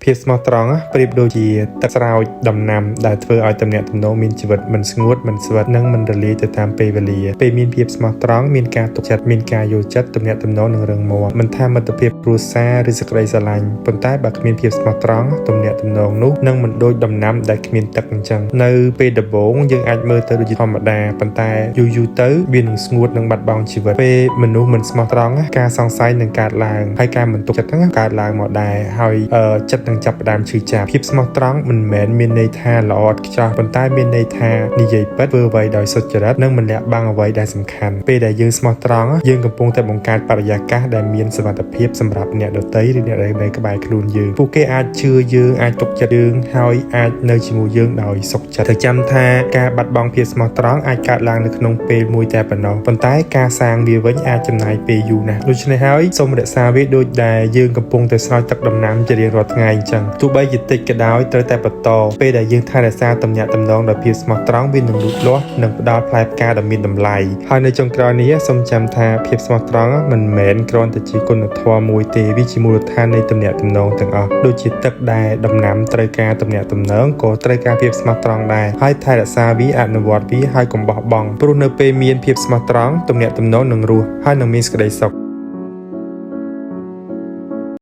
ភាពស្មោះត្រង់ប្រៀបដូចជាទឹកស្រោចដំណាំដែលធ្វើឲ្យទំនាក់ទំនងមានជីវិតមិនស្ងួតមិនស្វិតនិងមិនរលាយទៅតាមពេលវេលាពេលមានភាពស្មោះត្រង់មានការទុកចិត្តមានការយល់ចិត្តទំនាក់ទំនងនឹងរឹងមាំមិនថាមិត្តភាពគ្រួសារឬសេចក្តីស្រឡាញ់ប៉ុន្តែបើគ្មានភាពស្មោះត្រង់ទំនាក់ទំនងនោះនឹងមិនដូចដំណាំដែលគ្មានទឹកអញ្ចឹងនៅពេលដំបូងយើងអាចមើលទៅដូចជាធម្មតាប៉ុន្តែយូរទៅវានឹងស្ងួតនិងបាត់បង់ជីវិតពេលមនុស្សមិនស្មោះត្រង់ការសង្ស័យនឹងកើតឡើងហើយការមិនទុកចិត្តហ្នឹងកើតឡើងមកដែរហើយចិត្តនឹងចាប់ផ្ដើមឈឺចាប់ភាពស្មោះត្រង់មិនមែនមានន័យថាល្អឥតខ្ចោះប៉ុន្តែមានន័យថានិយាយពិតធ្វើអ្វីដោយសុចរិតនិងមិនលាក់បាំងអ្វីដែលសំខាន់ពេលដែលយើងស្មោះត្រង់យើងកំពុងតែបង្កើតបរិយាកាសដែលមានសុវត្ថិភាពសម្រាប់អ្នកដទៃឬអ្នកដែលនៅក្បែរខ្លួនយើងពួកគេអាចជឿយើងអាចទុកចិត្តយើងហើយអាចនៅជាមួយយើងដោយសុខចិត្តត្រូវចាំថាការបាត់បង់ភាពស្មោះត្រង់អាចកើតឡើងនៅក្នុងពេលមួយតែប៉ុណ្ណោះប៉ុន្តែការសាងវាវិញអាចចំណាយពេលយូរណាស់ដូច្នេះហើយសូមរក្សាវាដូចដែលយើងកំពុងតែស្រោចទឹកដំណាំជារៀងរាល់ថ្ងៃអញ្ចឹងទោះបីជាតិចក៏ដោយត្រូវតែបន្តពេលដែលយើងថែរក្សាទំនាក់ទំនងដោយភាពស្មោះត្រង់វានឹងលូតលាស់និងផ្ដល់ផ្លែផ្កាដ៏មានតម្លៃហើយនៅចុងក្រោយនេះសូមចាំថាភាពស្មោះត្រង់មិនមែនគ្រាន់តែជាគុណធម៌មួយទេវាជាមូលដ្ឋាននៃទំនាក់ទំនងទាំងអស់ដូចជាទឹកដែលដំណាំត្រូវការទំនាក់ទំនងក៏ត្រូវការភាពស្មោះត្រង់ដែរហើយថែរក្សាវាអនុវត្តវាហើយកុំបោះបង់ព្រោះនៅពេលមានភាពស្មោះត្រង់ទំនាក់ទំនងនឹងរស់ហើយនឹងមានសេចក្តីសុខ